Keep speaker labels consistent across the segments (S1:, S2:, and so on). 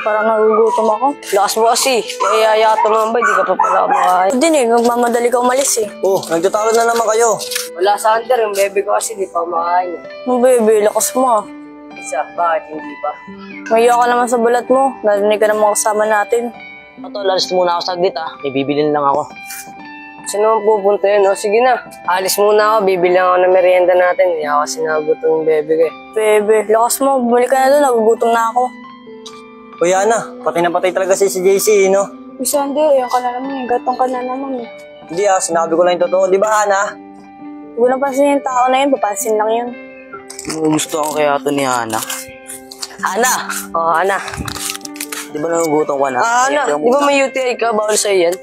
S1: Parang nagugutom ako.
S2: Lakas mo kasi. Kaya yaya tumambay, di ka pa pala makain.
S1: Hindi eh, magmamadali ka umalis eh.
S3: Oh, nagtatalo na naman kayo.
S2: Wala Sander, yung bebe ko kasi di pa makain.
S1: Ang bebe, lakas mo ah.
S2: Isa, bakit hindi pa?
S1: Mahiya ka naman sa balat mo. Narinig ka naman kasama natin.
S4: Tol, alis muna ako saglit May bibilin lang ako.
S2: Sino ang pupunta yun? O sige na, alis muna ako. Bibili ako ng merienda natin. Hindi ako kasi nagutom yung bebe ko eh.
S1: Bebe, lakas mo. Bumalik ka na doon. Nagugutom na ako.
S3: O Yana, patay na patay talaga si JC, no?
S1: Sander, yan ka na naman eh. Gatong ka na naman eh.
S3: Hindi sinabi ko lang yung totoo. Di ba, Ana?
S1: Huwag mo lang pansin yung tao na yun. Papansin lang yun.
S4: Gusto ko kaya ito ni Ana. Ana!
S2: O, Ana.
S4: Di ba nagugutom ka na?
S2: Ana, di ba may UTI ka? Bawal sa'yo yan.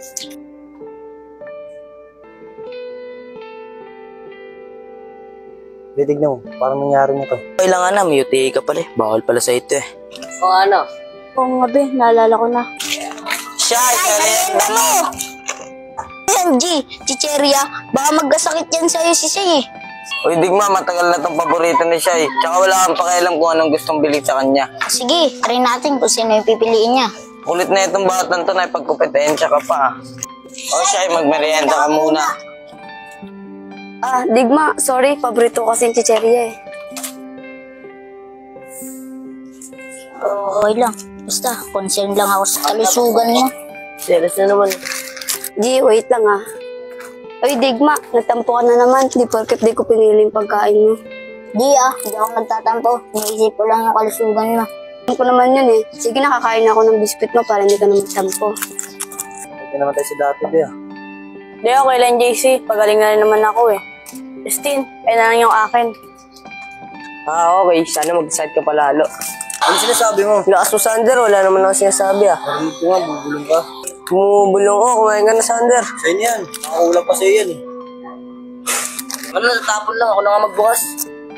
S3: Tignan mo, parang nangyari na to.
S4: Kailangan na, may UTI ka pala Bawal pala sa ito
S2: O, Ana.
S1: Oo nga be, naalala ko na.
S4: Siya, merienda mo!
S5: MG, Chicheria, baka magkasakit yan sa'yo si Shay eh.
S4: Uy, Digma, matagal na itong paborito ni Shay. Tsaka wala kang pakialam kung anong gustong bilhin sa kanya.
S5: Sige, try natin kung sino yung pipiliin niya.
S4: Kulit na itong batang to na ipagkumpetensya ka pa. O Shay, magmerienda ka muna.
S1: Digma, sorry. Paborito ko kasi yung chicheria eh.
S5: Okay lang. Basta, concern lang ako sa kalusugan mo.
S2: Selos na naman.
S1: G, wait lang ah. Ay, Digma, nagtampo ka na naman. Di porket di ko pinili yung pagkain mo.
S5: Di hindi ako nagtatampo. Naisip ko lang yung kalusugan mo.
S1: Alam ko naman yun eh. Sige, nakakain ako ng biscuit mo para hindi ka na magtampo.
S3: Hindi naman tayo sa dati, di
S1: Di, okay lang, JC. Pagaling na rin naman ako eh. Justin, ayun na lang yung akin.
S2: Okay. Sana mag-decide ka palalo.
S3: Ano sinasabi mo?
S2: Lakas mo, Sander. Wala naman ako sinasabi
S3: Narinig ko nga, bubulong ka.
S2: Bumubulong ko. Kumain ka na, Sander.
S3: Sa'yo na yan. Nakakulang pa sa'yo yan eh.
S4: Ano, natapon lang. Ako na nga magbukas.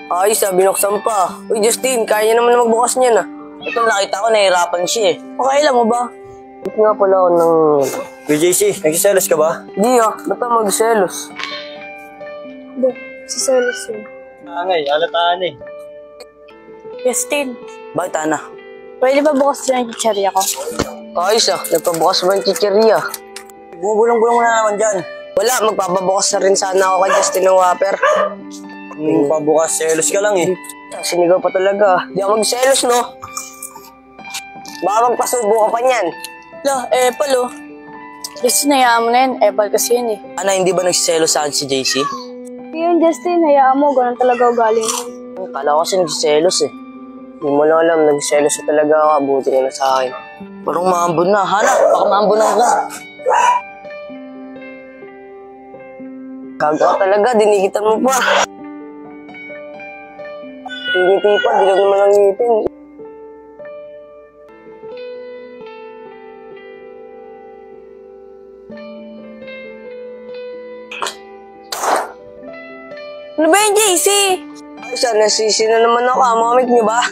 S2: Ayos binuksan pa. Uy, Justin, kaya niya naman na magbukas niyan ah.
S4: Ito, nakita ko, nahihirapan siya
S1: Okay lang mo ba?
S2: Ito nga pala ako ng...
S3: Kuya JC, nagsiselos ka ba?
S2: Di ba't ako magselos?
S1: Hindi, si Celos yun.
S3: Angay, alataan eh.
S1: Justin,
S4: Bakit, Ana?
S1: pwede ba bukas dyan yung chicheria ko?
S2: Ayos nagpabukas ba yung chicheria?
S3: Bumubulong-bulong mo na naman dyan.
S2: Wala, magpapabukas na rin sana ako kay Justin ng Whopper.
S3: Pabukas, selos ka lang eh.
S2: Sinigaw pa talaga. Di ako magselos, no? Baka magpasubo ka pa niyan.
S1: Apple oh. Justin, hayaan mo na yun. Apple kasi yun eh.
S4: Ana, hindi ba nagsiselo sa akin si JC?
S1: Yun, Justin, hayaan mo. Ganun talaga ugali mo.
S4: Kala ko kasi nagsiselos
S2: Hindi mo na alam, nagselos na talaga ako. Buti ka na sa akin.
S4: Parang maambon na. Hana, baka maambon na ka.
S2: Gaga ka talaga, dinigitan mo pa. Ngiti pa, dilag naman ang ngipin.
S1: Ano ba yung JC?
S2: Ay, nasisi na naman ako. Mamamit niyo ba?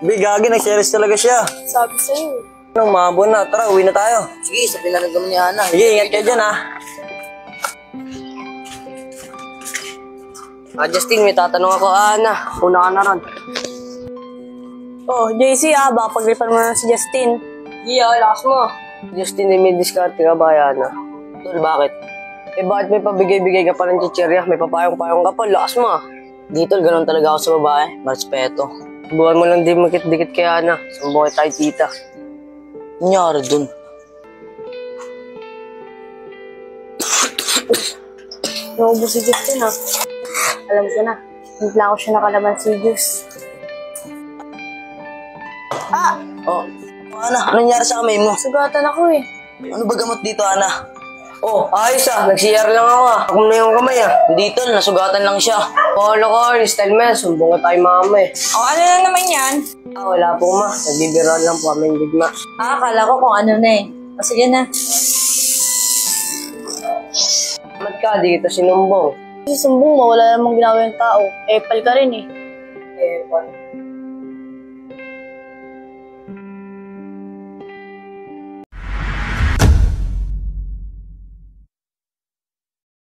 S3: Bigagi, nagselos talaga siya.
S1: Sabi sa'yo.
S3: Anong maambon na? Tara, uwi na tayo.
S4: Sige, sa pinanagam ni Ana.
S3: Sige, ingat kayo dyan
S2: Justin, may tatanong ako. Ana, una ka na ron.
S1: Oh, JC baka paglipan mo na si Justin.
S2: Lakas mo. Justin, may diskarte ka ba, Ana?
S4: Tol, bakit?
S2: Bakit may pabigay-bigay ka pa ng chichirya? May papayong-payong ka pa. Lakas mo.
S4: Dito, ganun talaga ako sa babae. Marespeto.
S2: Buwan mo lang di makit-dikit kay Ana. Sumbuhay tayo, tita.
S4: Nangyari dun.
S1: Naubos si Justin Alam ko na. Hintla ko siya nakalaban si Juice.
S4: Oh, Ana, ano nangyari sa kamay mo?
S1: Sugatan ako eh.
S4: Ano ba gamot dito, Ana?
S2: Oh, ayos nag-CR lang ako Ako na yung kamay
S4: Hindi, Tol, nasugatan lang siya.
S2: Polo ko, style man. Sumbong ka tayo mama
S1: Ano na naman yan?
S2: Wala po ma. Nagbibiroan lang po kami yung digma.
S1: Akala ko kung ano na eh. Sige na.
S2: Ba't ka? Di kita sinumbong.
S1: Kasi sumbong mo, wala namang ginawa yung tao. Apple ka rin eh.